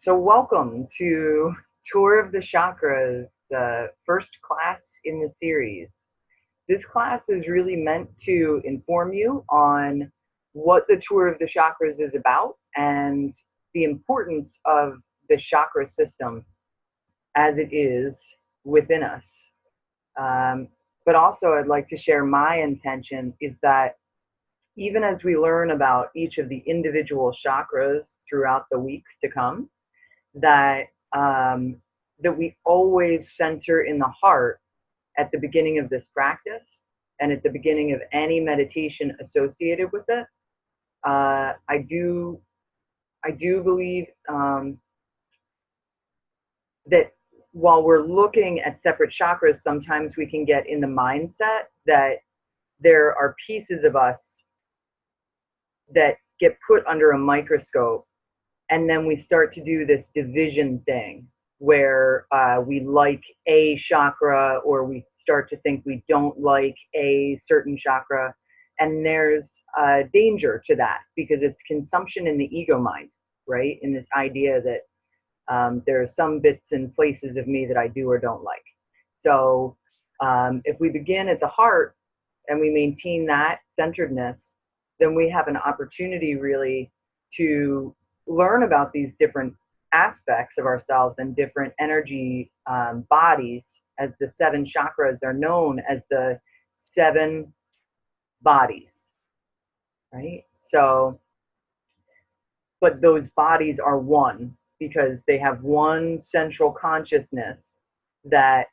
So welcome to Tour of the Chakras, the first class in the series. This class is really meant to inform you on what the Tour of the Chakras is about and the importance of the chakra system as it is within us. But also I'd like to share my intention is that even as we learn about each of the individual chakras throughout the weeks to come, that that we always center in the heart at the beginning of this practice and at the beginning of any meditation associated with it. I do believe that while we're looking at separate chakras, sometimes we can get in the mindset that there are pieces of us that get put under a microscope, and then we start to do this division thing where we like a chakra, or we start to think we don't like a certain chakra. And there's danger to that because it's consumption in the ego mind, right? In this idea that there are some bits and places of me that I do or don't like. So if we begin at the heart and we maintain that centeredness, then we have an opportunity really to learn about these different aspects of ourselves and different energy bodies, as the 7 chakras are known as the 7 bodies, right? So, but those bodies are one because they have one central consciousness that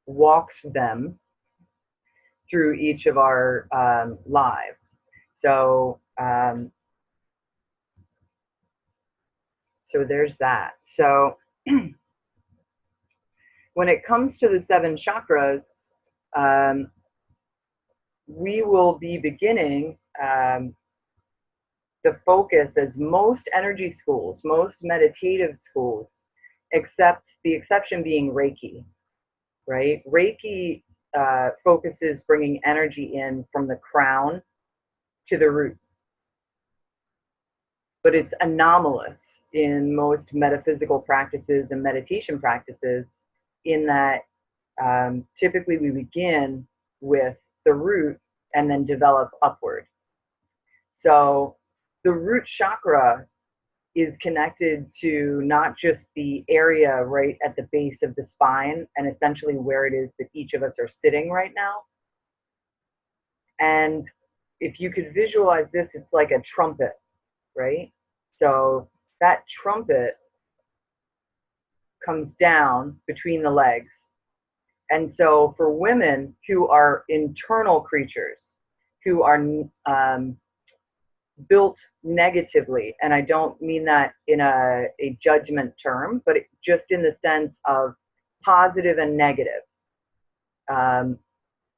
walks them through each of our lives. So, so there's that. So when it comes to the 7 chakras, we will be beginning the focus, as most energy schools, most meditative schools, except the exception being Reiki, right? Reiki focuses bringing energy in from the crown to the root. But it's anomalous in most metaphysical practices and meditation practices in that typically we begin with the root and then develop upward. So the root chakra is connected to not just the area right at the base of the spine and essentially where it is that each of us are sitting right now. And if you could visualize this, it's like a trumpet, right? So that trumpet comes down between the legs. And so for women who are internal creatures, who are built negatively, and I don't mean that in a judgment term, but just in the sense of positive and negative.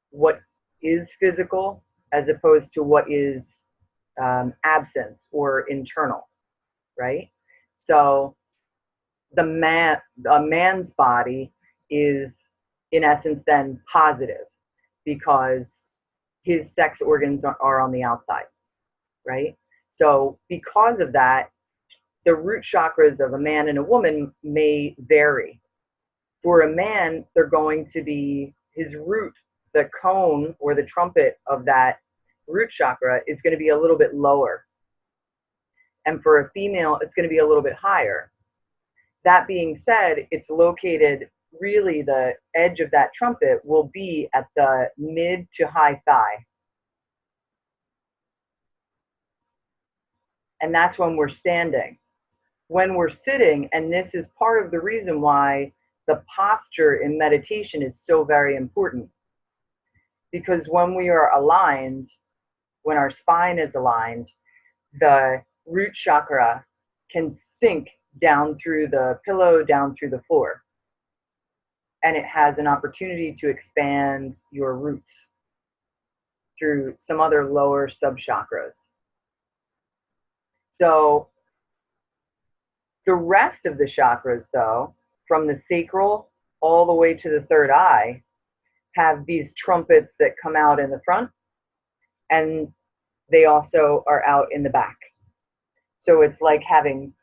What is physical as opposed to what is absence or internal, right? So a man's body is in essence then positive because his sex organs are on the outside, right? So because of that, the root chakras of a man and a woman may vary. For a man, they're going to be his root, the cone or the trumpet of that root chakra is going to be a little bit lower. And for a female, it's going to be a little bit higher. That being said, it's located, really the edge of that trumpet will be at the mid to high thigh. And that's when we're standing. When we're sitting, and this is part of the reason why the posture in meditation is so very important. Because when we are aligned, when our spine is aligned, the root chakra can sink down through the pillow, down through the floor. And it has an opportunity to expand your roots through some other lower subchakras. So the rest of the chakras, though, from the sacral all the way to the third eye, have these trumpets that come out in the front, and they also are out in the back. So it's like having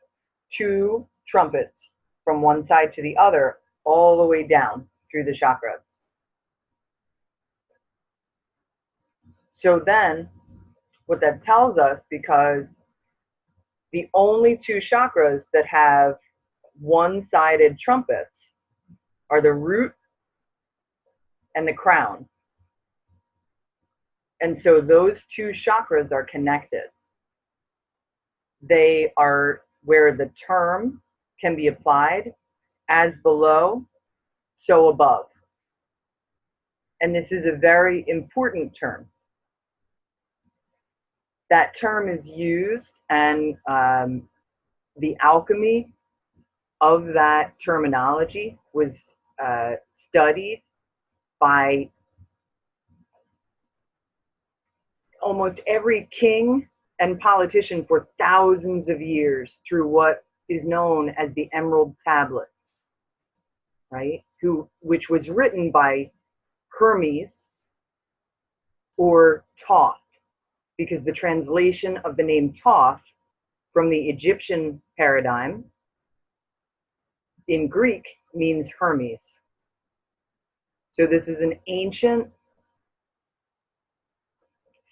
2 trumpets from one side to the other, all the way down through the chakras. So then, what that tells us, because the only 2 chakras that have one-sided trumpets are the root and the crown. And so those 2 chakras are connected. They are where the term can be applied as below, so above. And this is a very important term. That term is used, and the alchemy of that terminology was studied by almost every king and politician for thousands of years through what is known as the Emerald Tablets, right? Which was written by Hermes or Thoth, because the translation of the name Thoth from the Egyptian paradigm in Greek means Hermes. So this is an ancient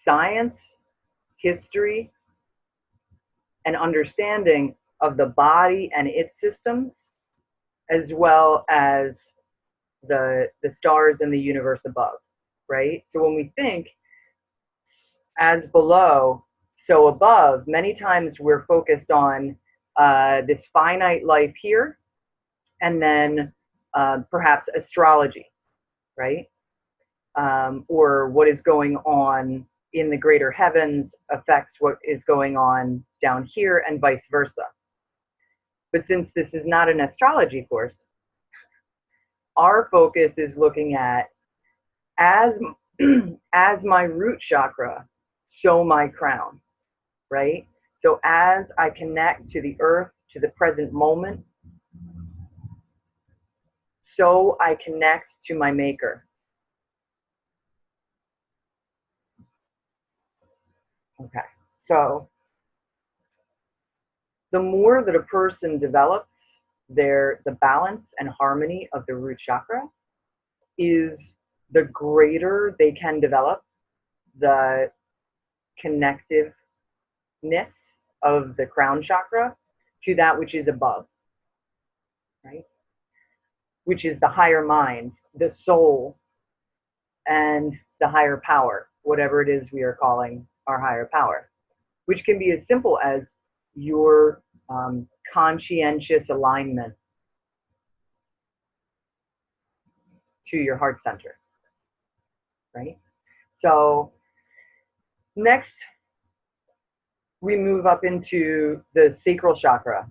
science, history, and understanding of the body and its systems, as well as the stars and the universe above, right? So when we think as below, so above, many times we're focused on this finite life here, and then perhaps astrology, right? Or what is going on in the greater heavens affects what is going on down here, and vice versa. But since this is not an astrology course, our focus is looking at as my root chakra, so my crown, right? So as I connect to the earth, to the present moment, so I connect to my maker. Okay, so the more that a person develops the balance and harmony of the root chakra, is the greater they can develop the connectiveness of the crown chakra to that which is above, right? Which is the higher mind, the soul, and the higher power, whatever it is we are calling our higher power, which can be as simple as your conscientious alignment to your heart center, right? So next, we move up into the sacral chakra.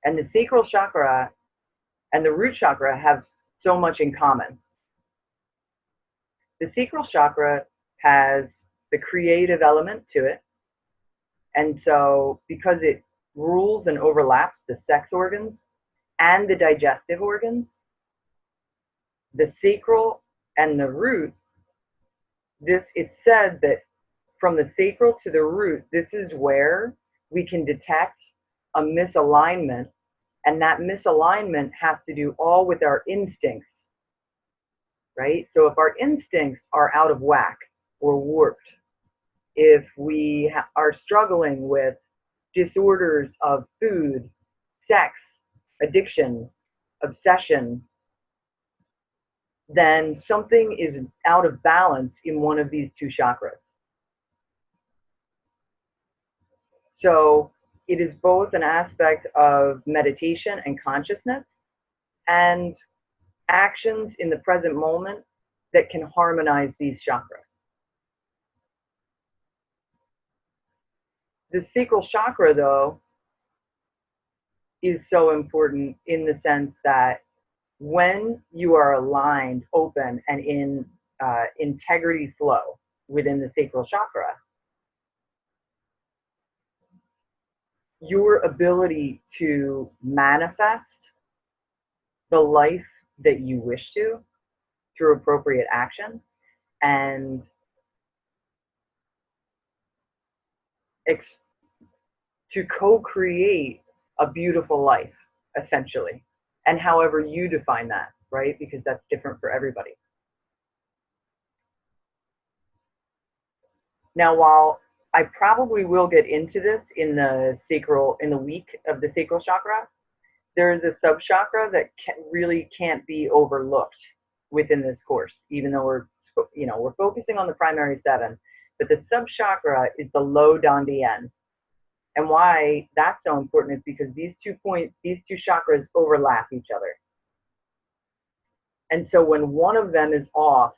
And the sacral chakra and the root chakra have so much in common. The sacral chakra has the creative element to it. And so because it rules and overlaps the sex organs and the digestive organs, the sacral and the root, it's said that from the sacral to the root, this is where we can detect a misalignment, and that misalignment has to do all with our instincts, right? So if our instincts are out of whack or warped, if we are struggling with disorders of food, sex, addiction, obsession, then something is out of balance in one of these 2 chakras. So it is both an aspect of meditation and consciousness, and actions in the present moment that can harmonize these chakras. The sacral chakra, though, is so important in the sense that when you are aligned, open, and in integrity flow within the sacral chakra, your ability to manifest the life that you wish to through appropriate action and to co-create a beautiful life, essentially. And however you define that, right? Because that's different for everybody. Now, while I probably will get into this in the week of the sacral chakra, there is a sub chakra that really can't be overlooked within this course, even though we're focusing on the primary 7, but the sub chakra is the low dantian. And why that's so important is because these two chakras overlap each other. And so when one of them is off,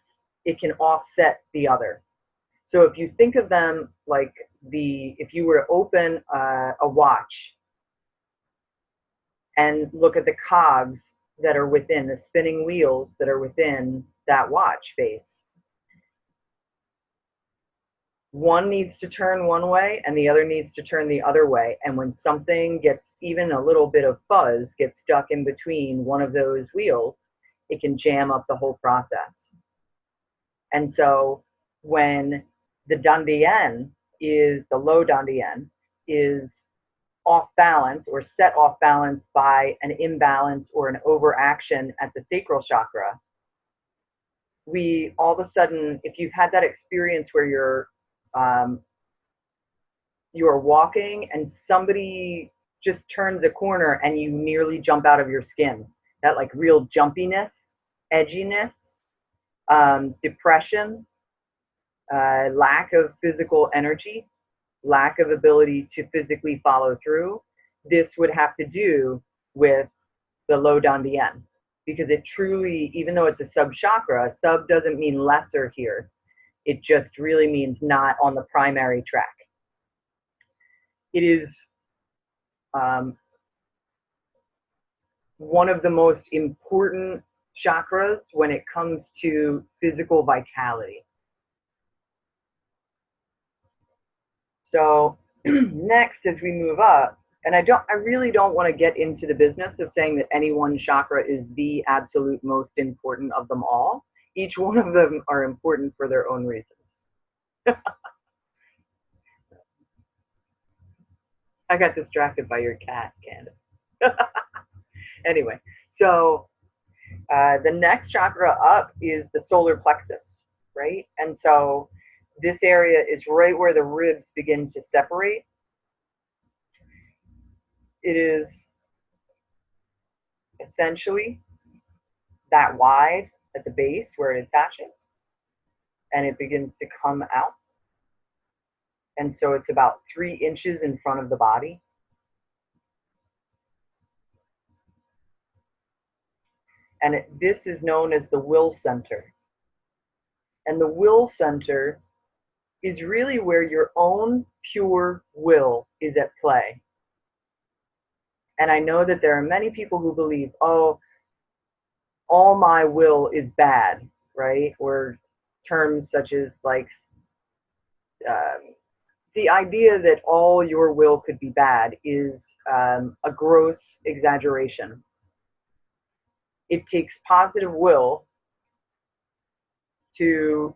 it can offset the other. So if you think of them like if you were to open a watch and look at the cogs that are within, the spinning wheels that are within that watch face, one needs to turn one way and the other needs to turn the other way. And when something gets, even a little bit of fuzz gets stuck in between one of those wheels, it can jam up the whole process. And so when the dantian the low dantian is off balance or set off balance by an imbalance or an overaction at the sacral chakra, we all of a sudden, if you've had that experience where you're walking and somebody just turns a corner and you nearly jump out of your skin, that like real jumpiness, edginess, depression, lack of physical energy, lack of ability to physically follow through, this would have to do with the low dantian, because it truly, even though it's a sub chakra, sub doesn't mean lesser here. It just really means not on the primary track. It is one of the most important chakras when it comes to physical vitality. So next, as we move up, and I really don't want to get into the business of saying that any one chakra is the absolute most important of them all. Each one of them are important for their own reasons. I got distracted by your cat, Candace. Anyway, so the next chakra up is the solar plexus, right? And so this area is right where the ribs begin to separate. It is essentially that wide at the base where it attaches, and it begins to come out. And so it's about 3 inches in front of the body. And this is known as the will center. And the will center is really where your own pure will is at play. And I know that there are many people who believe, oh, all my will is bad, right? Or terms such as like the idea that all your will could be bad is a gross exaggeration. It takes positive will to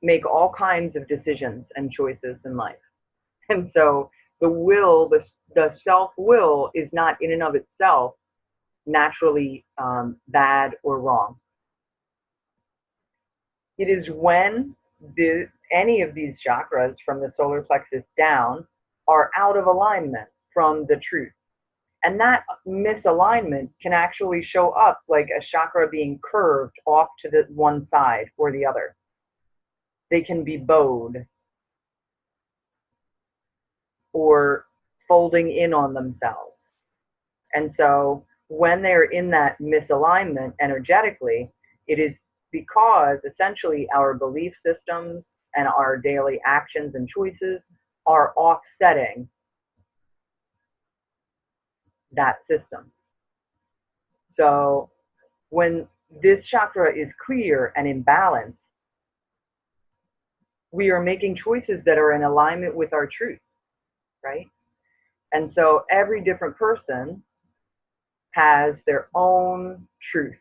make all kinds of decisions and choices in life. And so the will, the self-will is not in and of itself naturally bad or wrong. It is when any of these chakras from the solar plexus down are out of alignment from the truth. And that misalignment can actually show up like a chakra being curved off to the one side or the other. They can be bowed or folding in on themselves. And so when they're in that misalignment energetically, it is because essentially our belief systems and our daily actions and choices are offsetting that system. So when this chakra is clear and in balance, we are making choices that are in alignment with our truth, right? And so every different person has their own truth.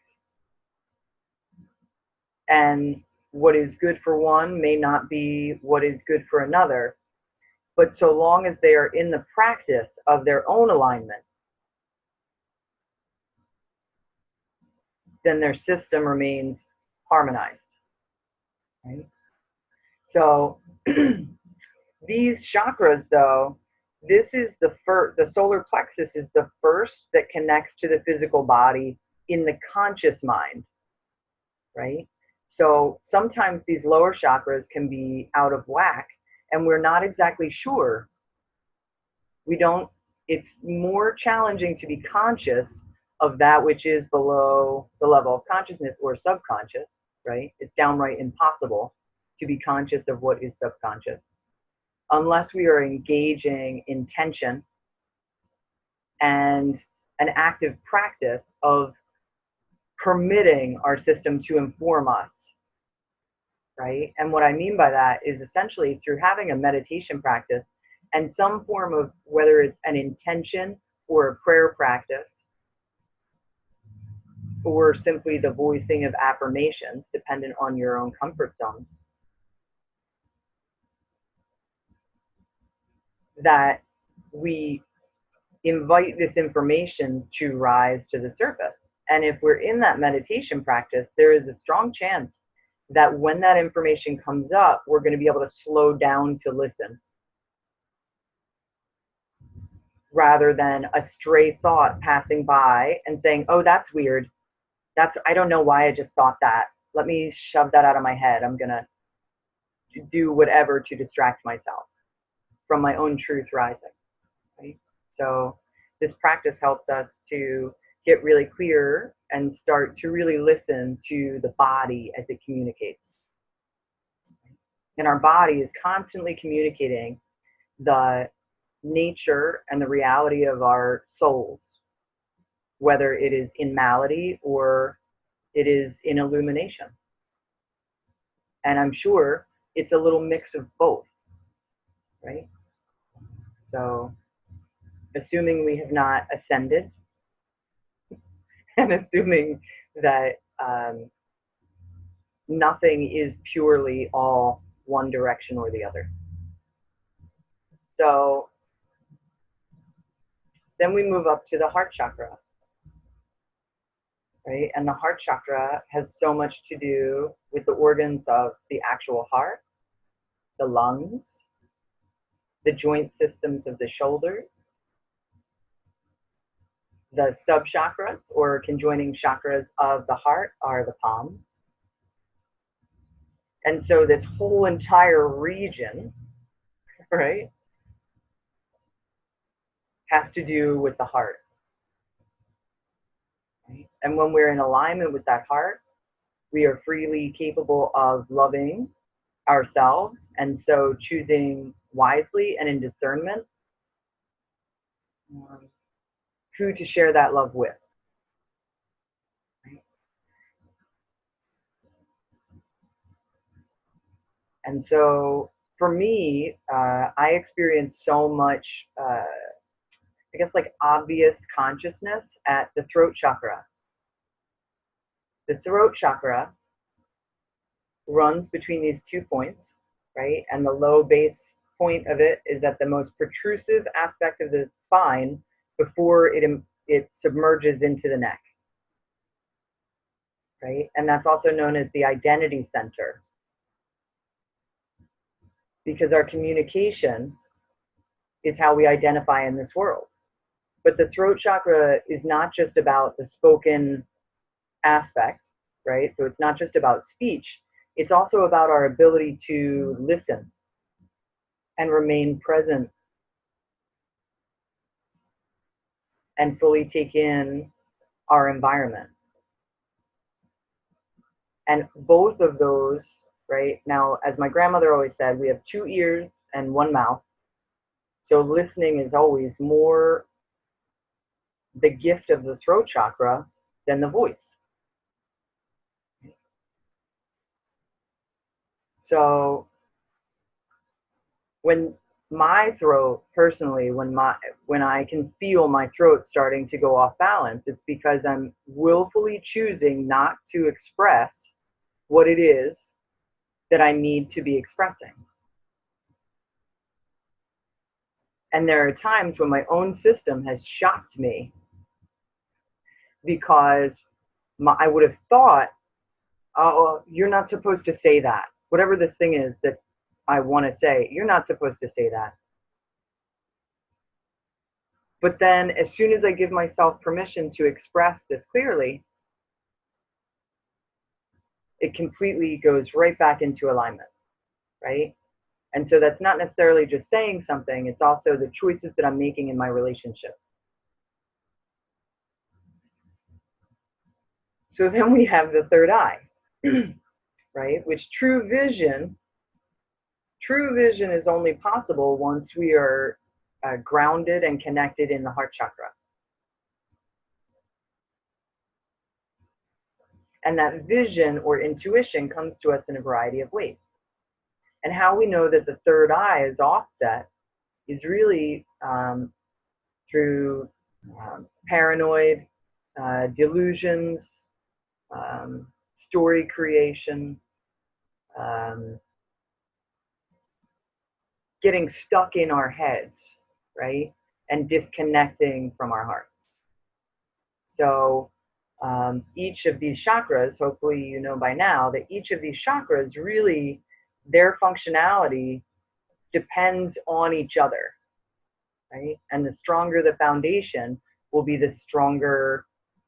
And what is good for one may not be what is good for another. But so long as they are in the practice of their own alignment, then their system remains harmonized, right? So these chakras, though, this is the solar plexus is the first that connects to the physical body in the conscious mind, right? So sometimes these lower chakras can be out of whack, and we're not exactly sure. It's more challenging to be conscious of that which is below the level of consciousness or subconscious, right? It's downright impossible to be conscious of what is subconscious unless we are engaging in tension and an active practice of permitting our system to inform us, right? And what I mean by that is essentially through having a meditation practice and some form of, whether it's an intention or a prayer practice, or simply the voicing of affirmations, dependent on your own comfort zones, that we invite this information to rise to the surface. And if we're in that meditation practice, there is a strong chance that when that information comes up, we're going to be able to slow down to listen, rather than a stray thought passing by and saying, oh, that's weird. I don't know why I just thought that. Let me shove that out of my head. I'm going to do whatever to distract myself from my own truth rising, right? So this practice helps us to get really clear and start to really listen to the body as it communicates. And our body is constantly communicating the nature and the reality of our souls, whether it is in malady or it is in illumination. And I'm sure it's a little mix of both, right? So assuming we have not ascended and assuming that nothing is purely all one direction or the other. So then we move up to the heart chakra, right? And the heart chakra has so much to do with the organs of the actual heart, the lungs, the joint systems of the shoulders, the sub-chakras or conjoining chakras of the heart are the palms. And so this whole entire region, right, has to do with the heart. Right? And when we're in alignment with that heart, we are freely capable of loving ourselves, and so choosing wisely and in discernment who to share that love with. Right? And so for me, I experienced so much, I guess, like obvious consciousness at the throat chakra. The throat chakra runs between these 2 points, right? And the low base point of it is at the most protrusive aspect of the spine before it submerges into the neck, right? And that's also known as the identity center, because our communication is how we identify in this world. But the throat chakra is not just about the spoken aspect, right? So it's not just about speech. It's also about our ability to listen and remain present and fully take in our environment. And both of those, right? Now, as my grandmother always said, we have 2 ears and 1 mouth. So listening is always more the gift of the throat chakra than the voice. So when my throat, personally, when I can feel my throat starting to go off balance, it's because I'm willfully choosing not to express what it is that I need to be expressing. And there are times when my own system has shocked me because I would have thought, oh, you're not supposed to say that. Whatever this thing is that I want to say, you're not supposed to say that. But then as soon as I give myself permission to express this clearly, it completely goes right back into alignment, right? And so that's not necessarily just saying something, it's also the choices that I'm making in my relationships. So then we have the third eye, right? Which true vision is only possible once we are grounded and connected in the heart chakra. And that vision or intuition comes to us in a variety of ways. And how we know that the third eye is offset is really through paranoid, delusions, story creation, getting stuck in our heads, right? And disconnecting from our hearts. So each of these chakras, hopefully you know by now that each of these chakras really, their functionality depends on each other, right? And the stronger the foundation will be, the stronger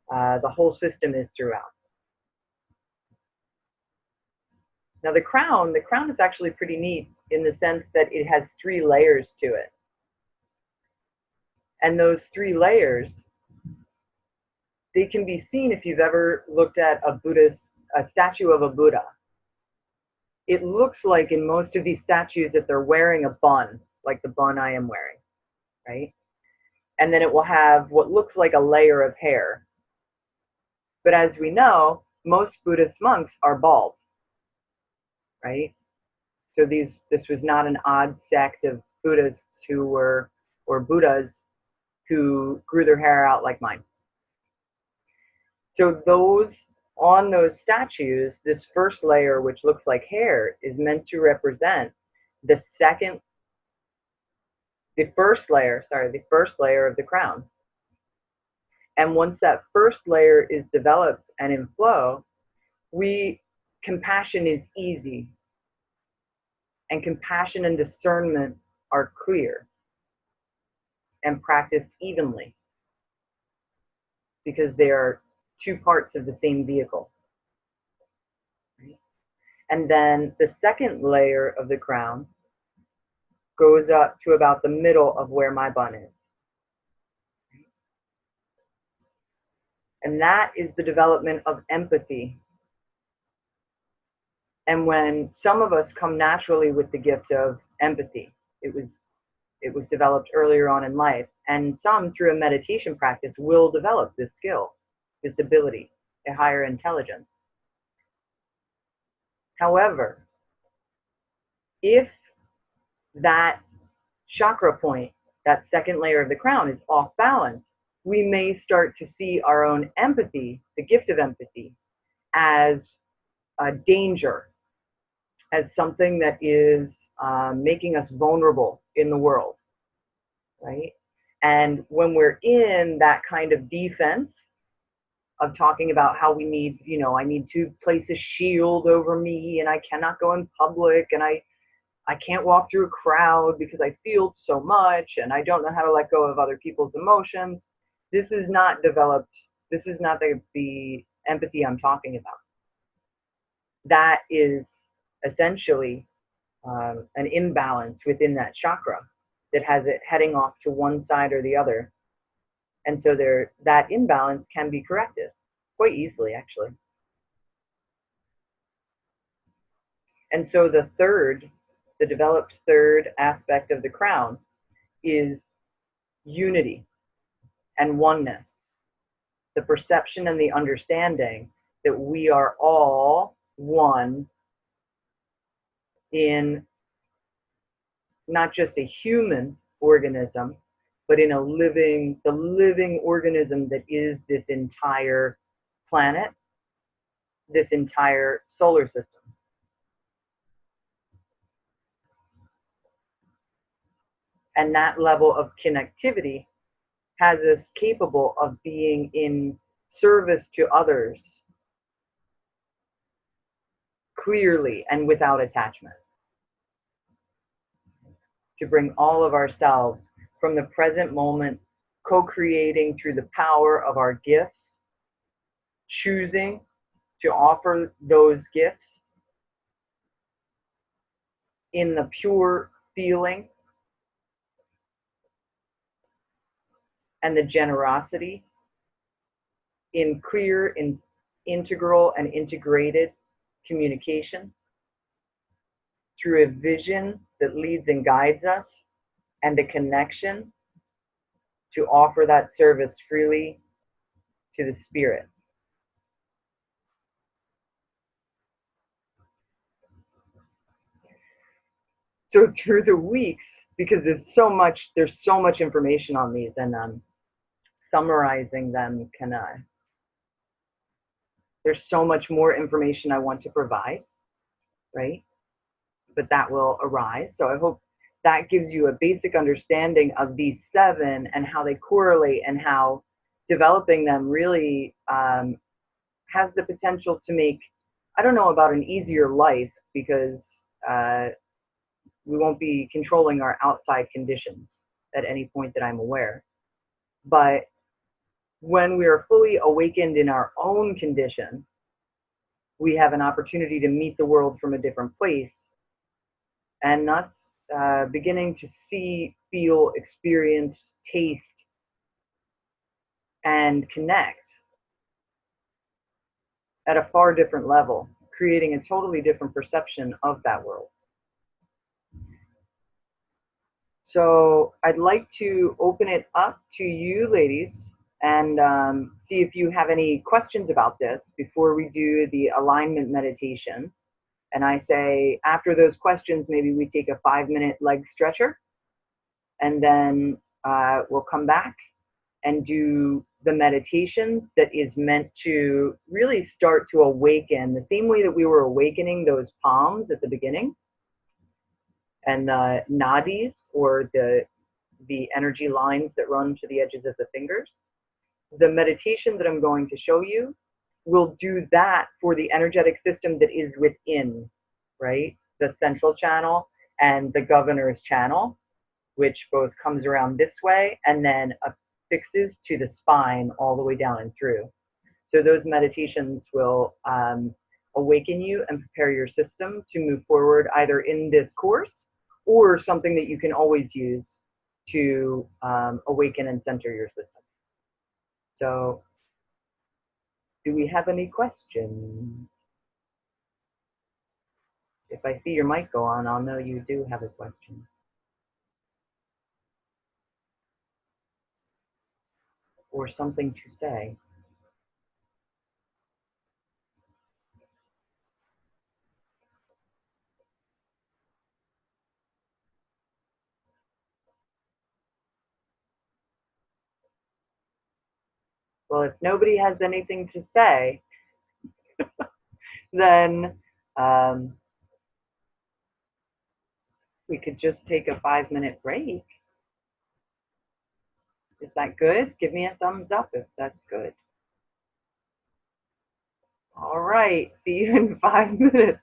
the whole system is throughout. Now the crown is actually pretty neat in the sense that it has 3 layers to it. And those 3 layers, they can be seen if you've ever looked at a statue of a Buddha. It looks like in most of these statues that they're wearing a bun, like the bun I am wearing, right? And then it will have what looks like a layer of hair. But as we know, most Buddhist monks are bald, right? So this was not an odd sect of Buddhists or Buddhas who grew their hair out like mine. So on those statues, this first layer, which looks like hair, is meant to represent the first layer of the crown. And once that first layer is developed and in flow, compassion is easy. And compassion and discernment are clear and practiced evenly because they are 2 parts of the same vehicle. Right? And then the second layer of the crown goes up to about the middle of where my bun is. And that is the development of empathy. And when some of us come naturally with the gift of empathy, it was developed earlier on in life, and some through a meditation practice will develop this skill, this ability, a higher intelligence. However, if that chakra point, that second layer of the crown, is off balance, we may start to see our own empathy, the gift of empathy, as a danger, as something that is making us vulnerable in the world, right? And when we're in that kind of defense of talking about how we need, I need to place a shield over me, and I cannot go in public, and I can't walk through a crowd because I feel so much, and I don't know how to let go of other people's emotions. This is not developed. This is not the empathy I'm talking about. That is essentially an imbalance within that chakra that has it heading off to one side or the other. And so that imbalance can be corrected quite easily, actually. And so the developed third aspect of the crown is unity and oneness, the perception and the understanding that we are all one in not just a human organism, but in the living organism that is this entire planet, this entire solar system. And that level of connectivity has us capable of being in service to others clearly and without attachment. To bring all of ourselves from the present moment, co-creating through the power of our gifts, choosing to offer those gifts in the pure feeling and the generosity, in clear, in integral and integrated communication through a vision that leads and guides us, and a connection to offer that service freely to the spirit. So through the weeks, because there's so much information on these, and summarizing them can there's so much more information I want to provide, right? But that will arise. So I hope that gives you a basic understanding of these 7 and how they correlate, and how developing them really has the potential to make, I don't know about an easier life, because we won't be controlling our outside conditions at any point that I'm aware. But when we are fully awakened in our own condition, we have an opportunity to meet the world from a different place, and thus beginning to see, feel, experience, taste, and connect at a far different level, creating a totally different perception of that world. So I'd like to open it up to you ladies, and see if you have any questions about this before we do the alignment meditation. And I say, after those questions, maybe we take a 5-minute leg stretcher, and then we'll come back and do the meditation that is meant to really start to awaken the same way that we were awakening those palms at the beginning, and the nadis, or the energy lines that run to the edges of the fingers. The meditation that I'm going to show you will do that for the energetic system that is within, right? The central channel and the governor's channel, which both comes around this way and then affixes to the spine all the way down and through. So those meditations will awaken you and prepare your system to move forward, either in this course or something that you can always use to awaken and center your system. So, do we have any questions? If I see your mic go on, I'll know you do have a question. Or something to say. Well, if nobody has anything to say, then we could just take a 5-minute break. Is that good? Give me a thumbs up if that's good. All right, see you in 5 minutes.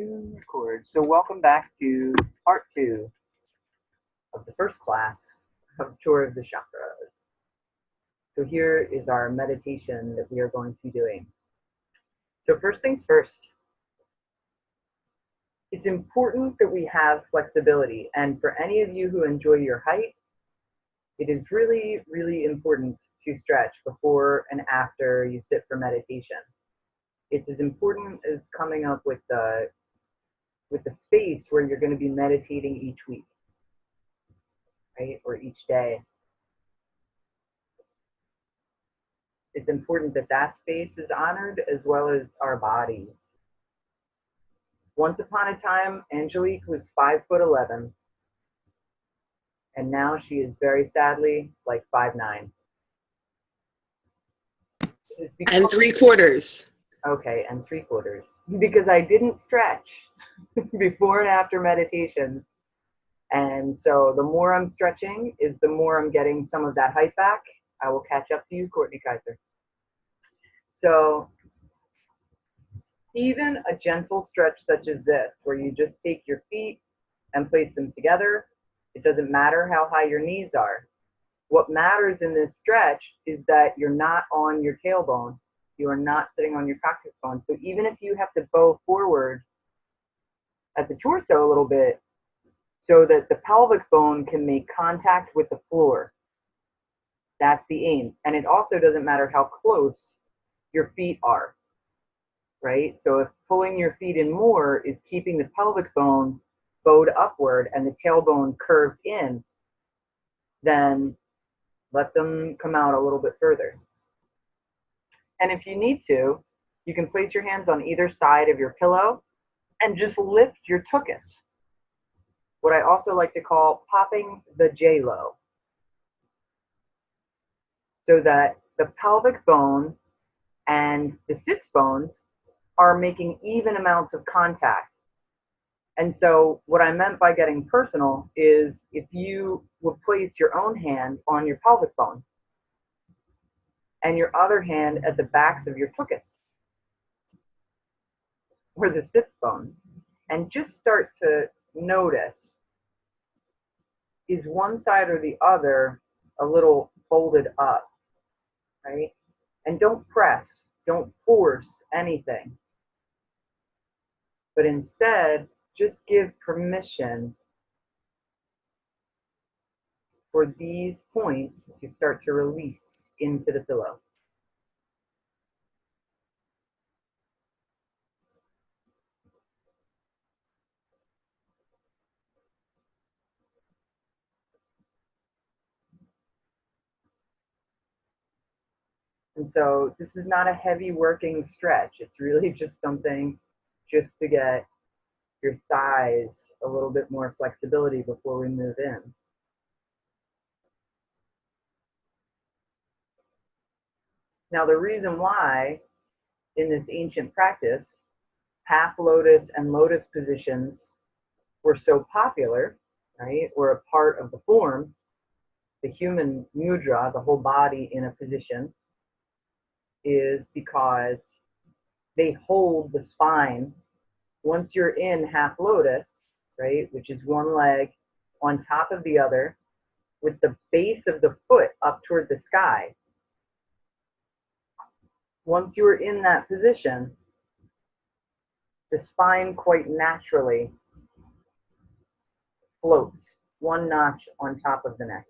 Resume record. So welcome back to part 2 of the first class of Tour of the Chakras. So here is our meditation that we are going to be doing. So first things first, it's important that we have flexibility. And for any of you who enjoy your height, it is really, really important to stretch before and after you sit for meditation. It's as important as coming up with the space where you're going to be meditating each week, right? Or each day. It's important that that space is honored as well as our bodies. Once upon a time, Angelique was 5'11", and now she is very sadly like 5'9". And 3/4. Okay, and 3/4. Because I didn't stretch before and after meditations. And so the more I'm stretching is the more I'm getting some of that height back. I will catch up to you, Courtney Kaiser. So even a gentle stretch such as this, where you just take your feet and place them together, it doesn't matter how high your knees are. What matters in this stretch is that you're not on your tailbone. You are not sitting on your coccyx bone. So even if you have to bow forward at the torso a little bit so that the pelvic bone can make contact with the floor, that's the aim. And it also doesn't matter how close your feet are, right? So if pulling your feet in more is keeping the pelvic bone bowed upward and the tailbone curved in, then let them come out a little bit further. And if you need to, you can place your hands on either side of your pillow and just lift your tuchus. What I also like to call popping the J-lo. So that the pelvic bone and the sits bones are making even amounts of contact. And so what I meant by getting personal is if you would place your own hand on your pelvic bone and your other hand at the backs of your tuchus or the sits bones, and just start to notice, is one side or the other a little folded up, right? And don't press, don't force anything, but instead just give permission for these points to start to release into the pillow. And so this is not a heavy working stretch. It's really just something just to get your thighs a little bit more flexibility before we move in. Now the reason why in this ancient practice, half lotus and lotus positions were so popular, right, were a part of the form, the human mudra, the whole body in a position, is because they hold the spine. Once you're in half lotus, right, which is one leg on top of the other with the base of the foot up toward the sky, once you are in that position, the spine quite naturally floats one notch on top of the next.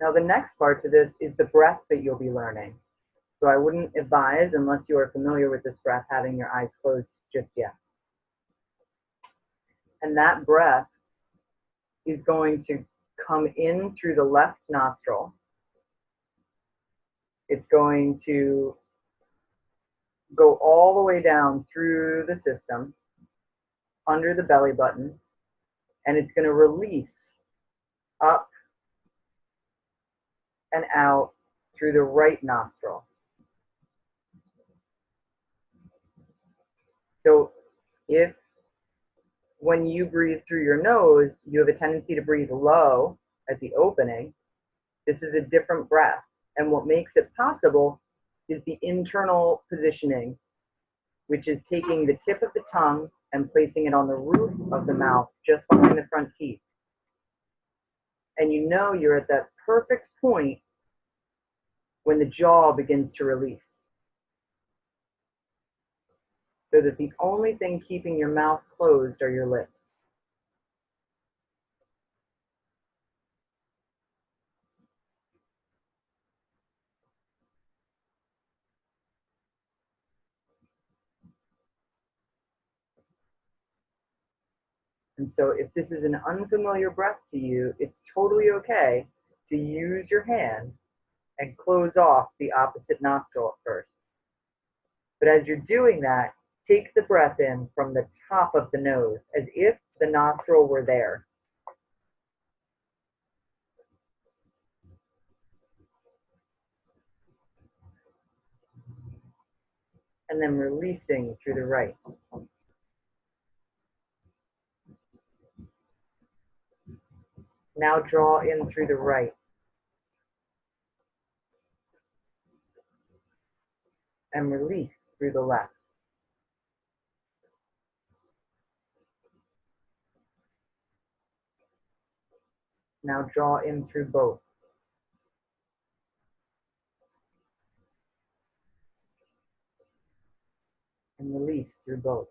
Now the next part to this is the breath that you'll be learning. So I wouldn't advise, unless you are familiar with this breath, having your eyes closed just yet. And that breath is going to come in through the left nostril. It's going to go all the way down through the system, under the belly button, and it's going to release up and out through the right nostril. So if when you breathe through your nose, you have a tendency to breathe low at the opening, This is a different breath. And what makes it possible is the internal positioning, which is taking the tip of the tongue and placing it on the roof of the mouth, just behind the front teeth. And you know you're at that perfect point when the jaw begins to release. So that the only thing keeping your mouth closed are your lips. And so if this is an unfamiliar breath to you, it's totally okay to use your hand and close off the opposite nostril at first. But as you're doing that, take the breath in from the top of the nose, as if the nostril were there. And then releasing through the right. Now draw in through the right. And release through the left. Now draw in through both. And release through both.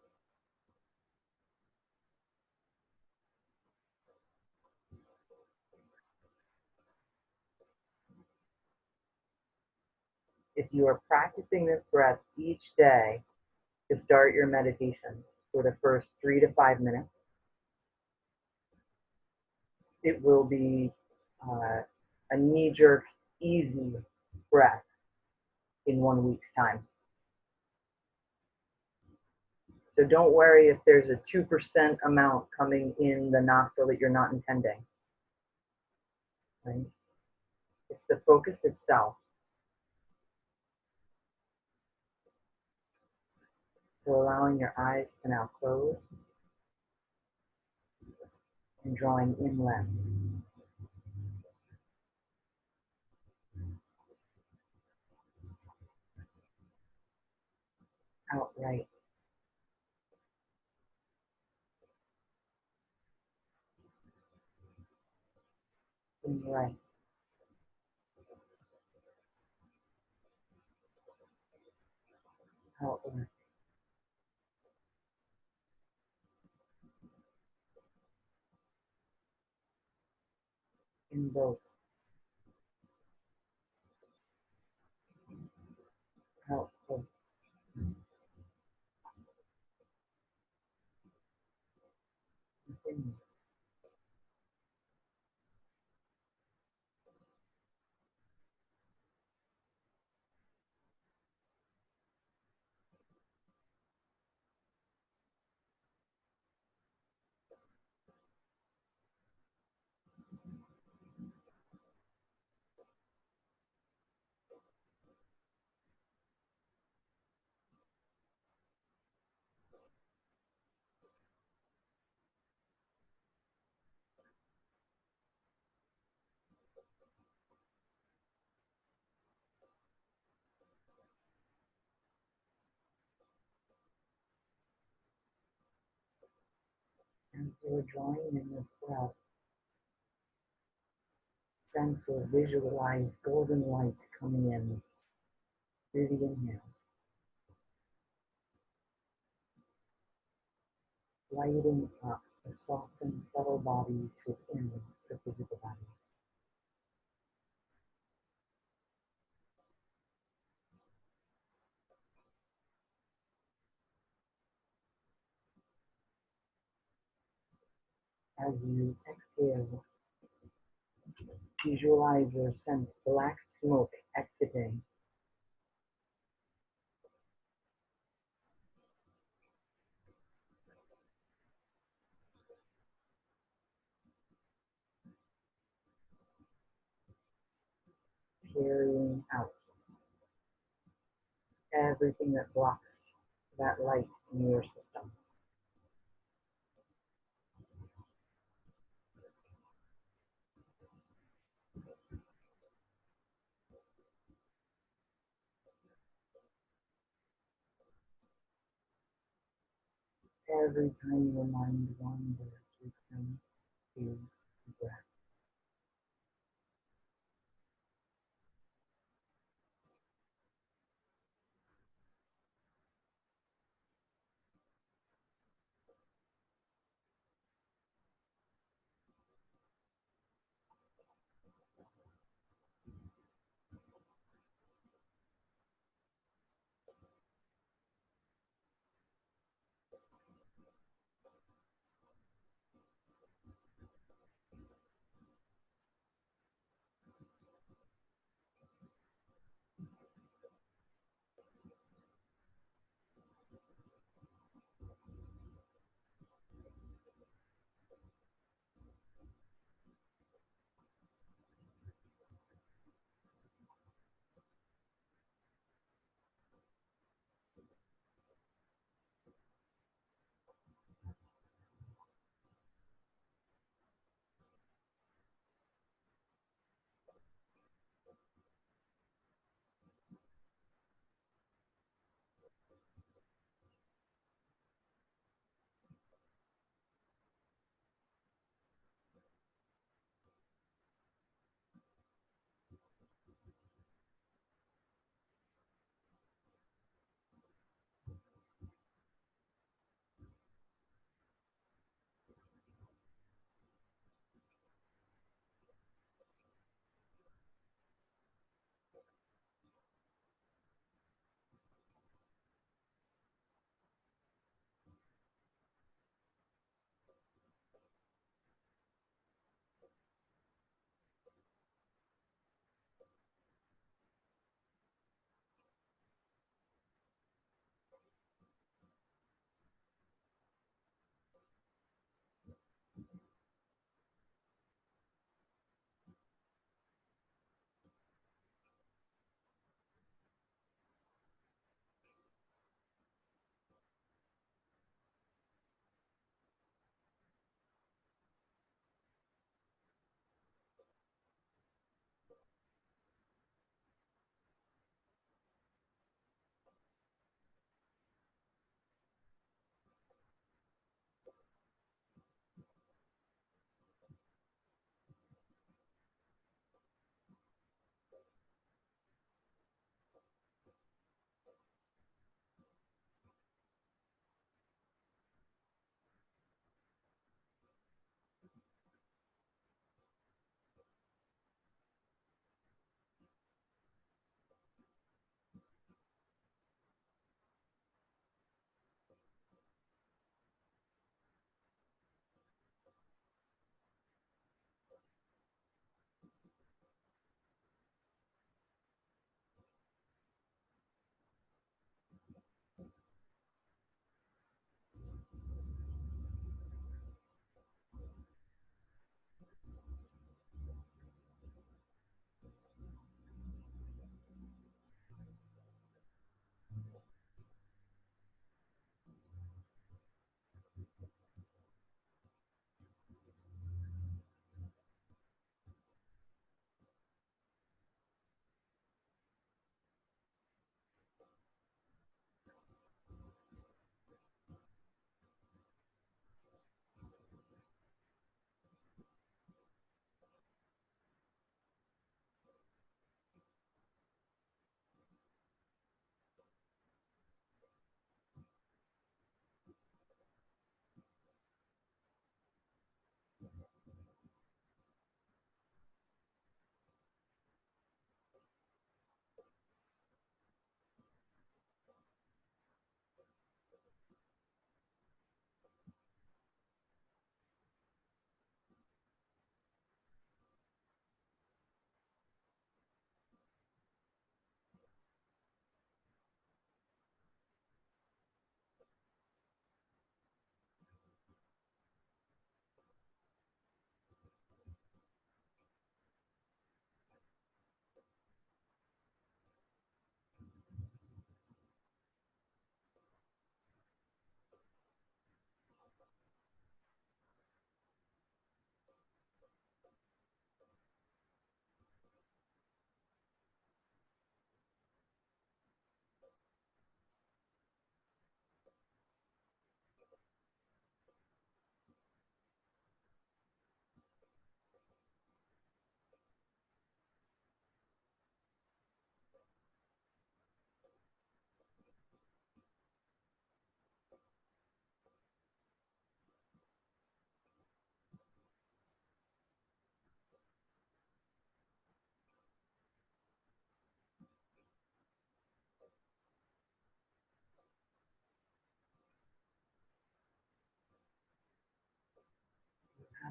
If you are practicing this breath each day to start your meditation for the first 3 to 5 minutes, it will be a knee-jerk, easy breath in 1 week's time. So don't worry if there's a 2% amount coming in the nostril that you're not intending. Right? It's the focus itself. So allowing your eyes to now close and drawing in left. Out right. In right. Out left. In both. Out both. Continue. As you're drawing in this breath, sense or visualize golden light coming in through the inhale. Lighting up the soft and subtle bodies within the physical body. As you exhale, visualize or sense black smoke exiting. Carrying out everything that blocks that light in your system. every time your mind wanders, return to the breath.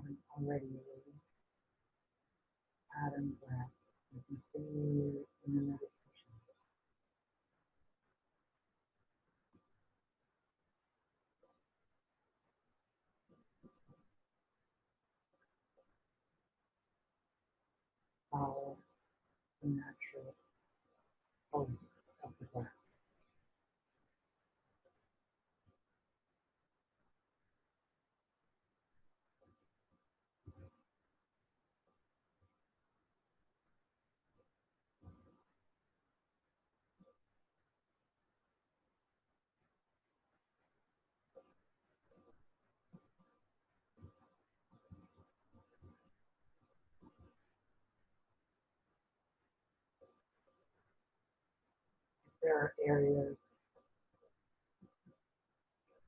haven't already, add and breath and continue in the meditation. Follow the natural pulse of the breath. There are areas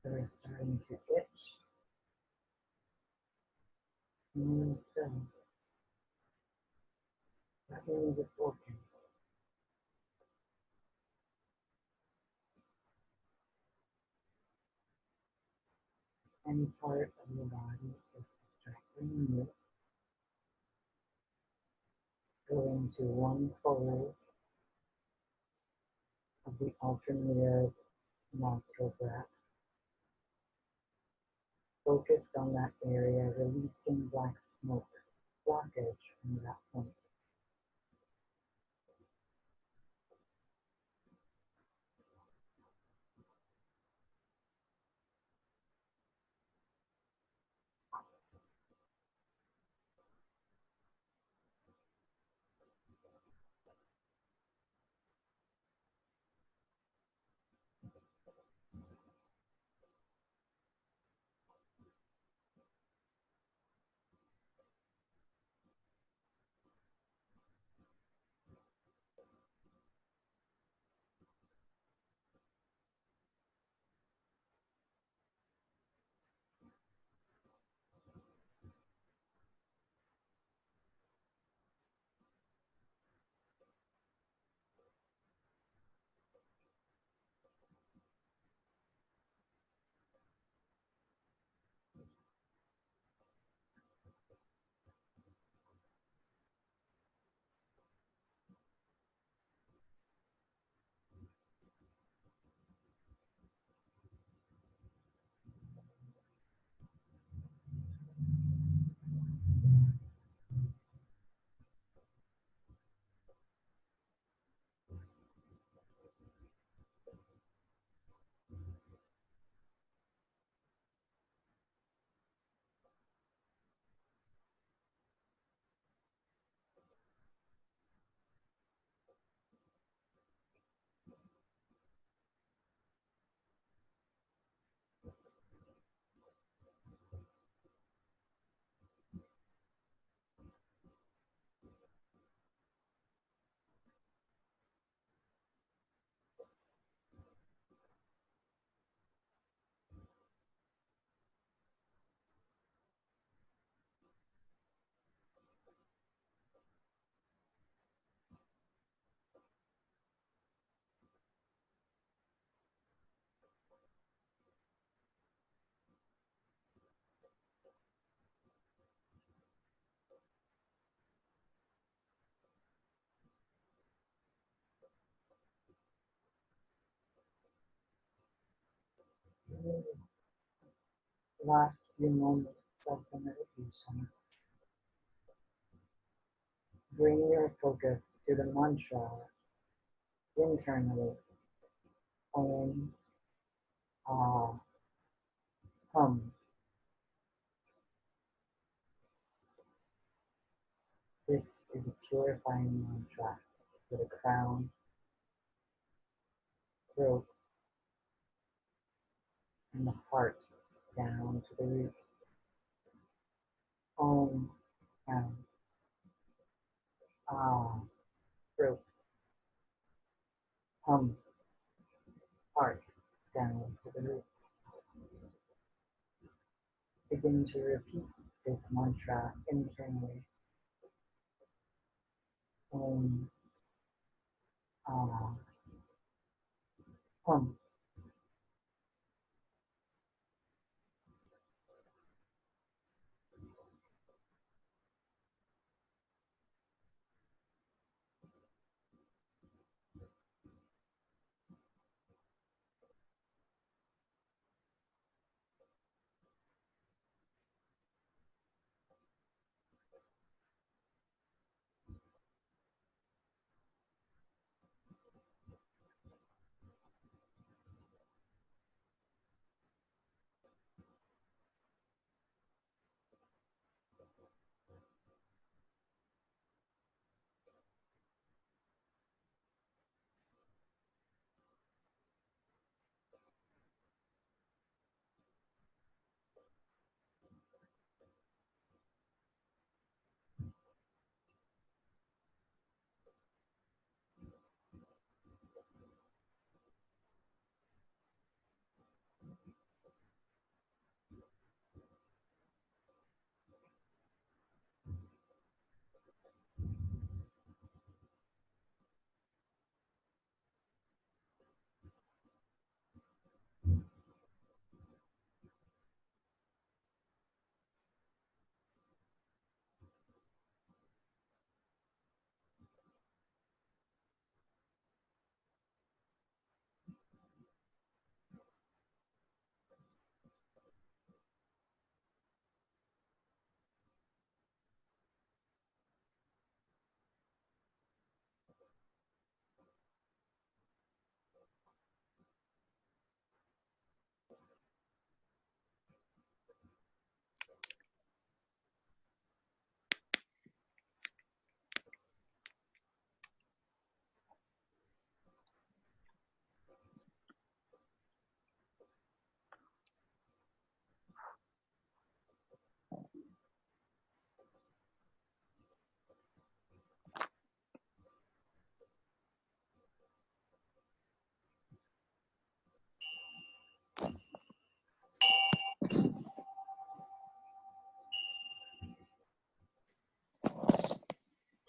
that are starting to itch, move them. That means it's working. Any part of your body is distracting you. Go into one fold of the alternative nostril breath. Focused on that area, releasing black smoke, blockage from that point. In the last few moments of the meditation, bring your focus to the mantra internally. Om, ah, hum. This is a purifying mantra for the crown, throat, and the heart down to the root. Om, crown, ah, throat, hum, heart down to the root. Begin to repeat this mantra internally. Om, ah, hum.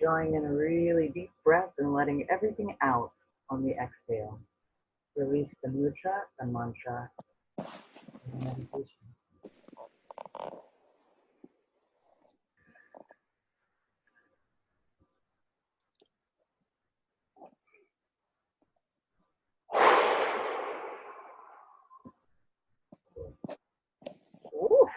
drawing in a really deep breath and letting everything out on the exhale. Release the mudra, the mantra, and the meditation. Ooh.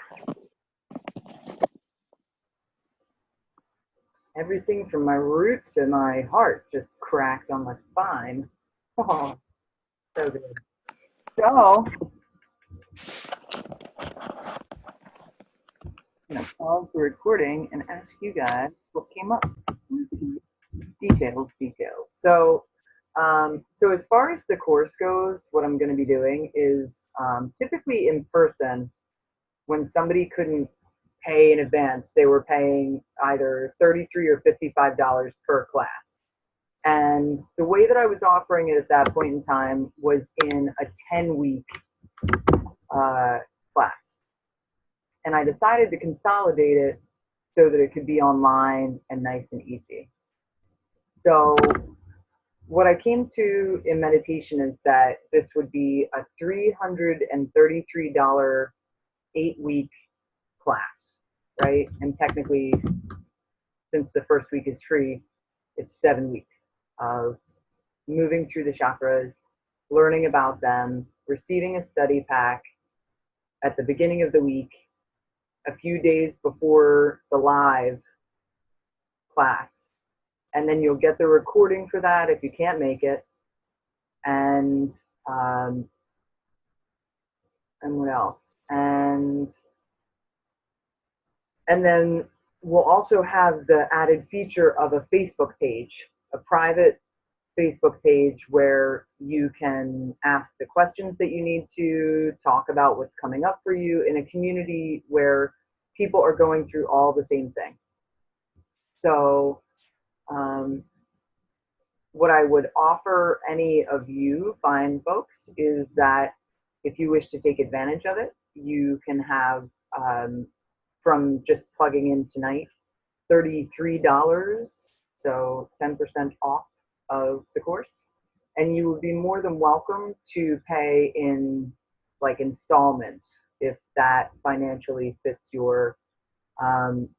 Everything from my root to my heart just cracked on my spine. Oh, so good. So, I'm going to pause the recording and ask you guys what came up. Details. So as far as the course goes, what I'm going to be doing is typically in person, when somebody couldn't pay in advance, they were paying either $33 or $55 per class. And the way that I was offering it at that point in time was in a 10-week class. And I decided to consolidate it so that it could be online and nice and easy. So what I came to in meditation is that this would be a $333 8-week class, right? And technically, since the first week is free, it's 7 weeks of moving through the chakras, learning about them, receiving a study pack at the beginning of the week, a few days before the live class. And then you'll get the recording for that if you can't make it. And what else? And then we'll also have the added feature of a Facebook page, a private Facebook page where you can ask the questions that you need to, talk about what's coming up for you in a community where people are going through all the same thing. So what I would offer any of you fine folks is that if you wish to take advantage of it, you can have, from just plugging in tonight, $33, so 10% off of the course. And you would be more than welcome to pay in like installments if that financially fits your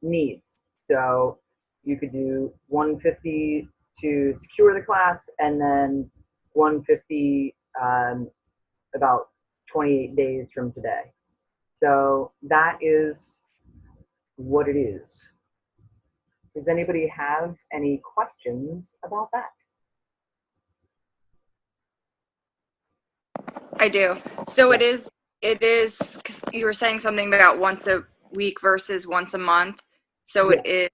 needs. So you could do $150 to secure the class, and then $150 about 28 days from today. So that is what it is. Does anybody have any questions about that? I do. So it is, because you were saying something about once a week versus once a month. So it is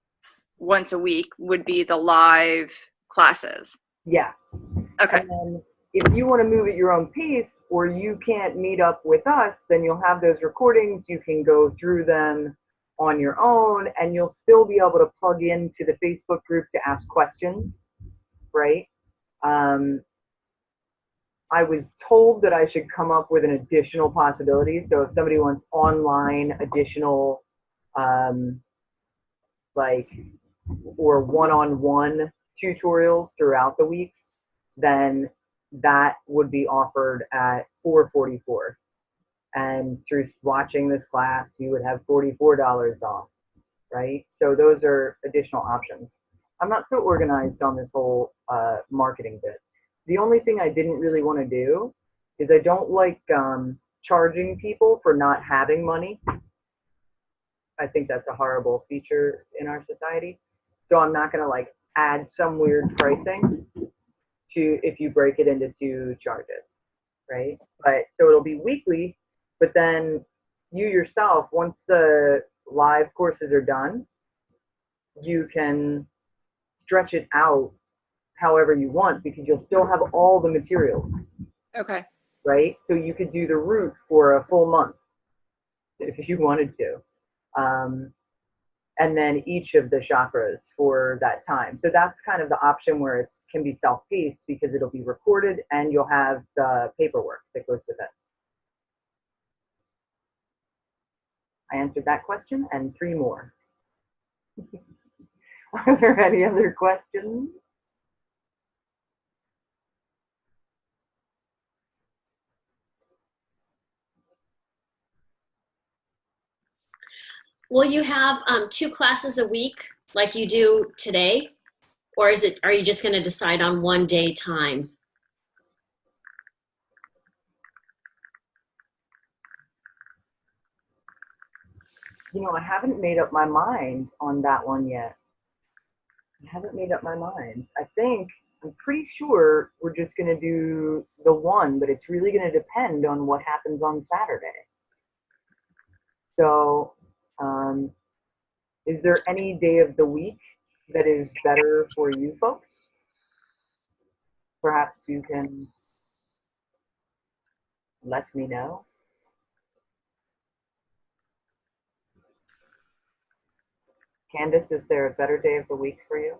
once a week would be the live classes. Yes. Okay. And then if you want to move at your own pace or you can't meet up with us, then you'll have those recordings. You can go through them on your own, and you'll still be able to plug into the Facebook group to ask questions, right? I was told that I should come up with an additional possibility. So if somebody wants online additional, like, or one-on-one tutorials throughout the weeks, then that would be offered at $444. And through watching this class, you would have $44 off, right? So those are additional options. I'm not so organized on this whole marketing bit. The only thing I didn't really want to do is I don't like charging people for not having money. I think that's a horrible feature in our society. So I'm not going to like add some weird pricing to if you break it into 2 charges, right? But so it'll be weekly, but then you yourself, once the live courses are done, you can stretch it out however you want because you'll still have all the materials. Okay. Right? So you could do the root for a full month if you wanted to. And then each of the chakras for that time. So that's kind of the option where it can be self-paced because it'll be recorded and you'll have the paperwork that goes with it. I answered that question and 3 more. Are there any other questions? Will you have 2 classes a week like you do today? Or are you just going to decide on one day time? You know, I haven't made up my mind on that one yet. I haven't made up my mind. I'm pretty sure we're just going to do the one, but it's really going to depend on what happens on Saturday. So, is there any day of the week that is better for you folks? Perhaps you can let me know. Candace, is there a better day of the week for you?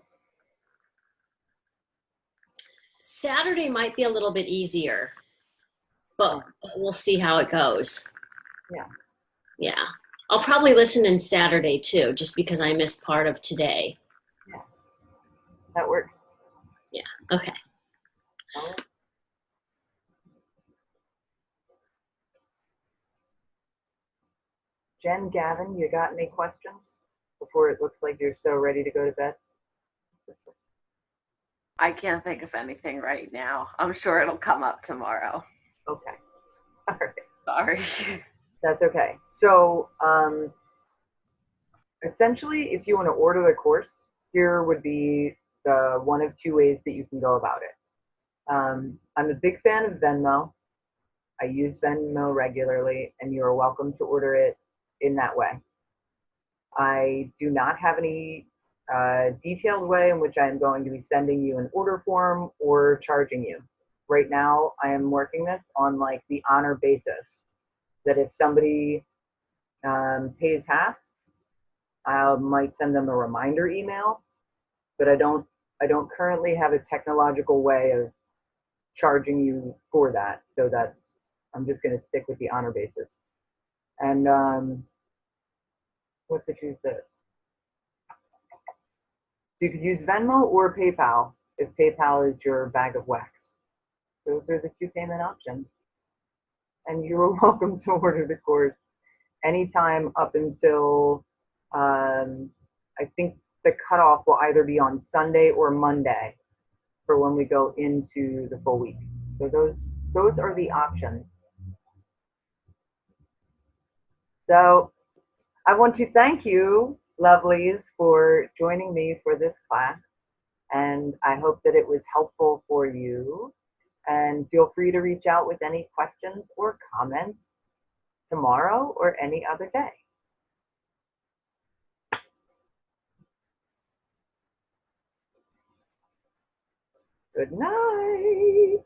Saturday might be a little bit easier, but we'll see how it goes. Yeah. Yeah. I'll probably listen in Saturday too, just because I missed part of today. Yeah. That works. Yeah. Okay. All right. Jen, Gavin, you got any questions before it looks like you're so ready to go to bed? I can't think of anything right now. I'm sure it'll come up tomorrow. Okay. All right. Sorry. That's okay. So essentially, if you want to order the course, here would be the one of two ways that you can go about it. I'm a big fan of Venmo. I use Venmo regularly, and you are welcome to order it in that way. I do not have any detailed way in which I am going to be sending you an order form or charging you. Right now, I am working this on like the honor basis that if somebody pays half, I might send them a reminder email, but I don't currently have a technological way of charging you for that. So I'm just going to stick with the honor basis. And what did you say? You could use Venmo or PayPal if PayPal is your bag of wax. Those are the 2 payment options. And you're welcome to order the course anytime up until, I think the cutoff will either be on Sunday or Monday for when we go into the full week. So those are the options. So I want to thank you, lovelies, for joining me for this class. And I hope that it was helpful for you. And feel free to reach out with any questions or comments tomorrow or any other day. Good night.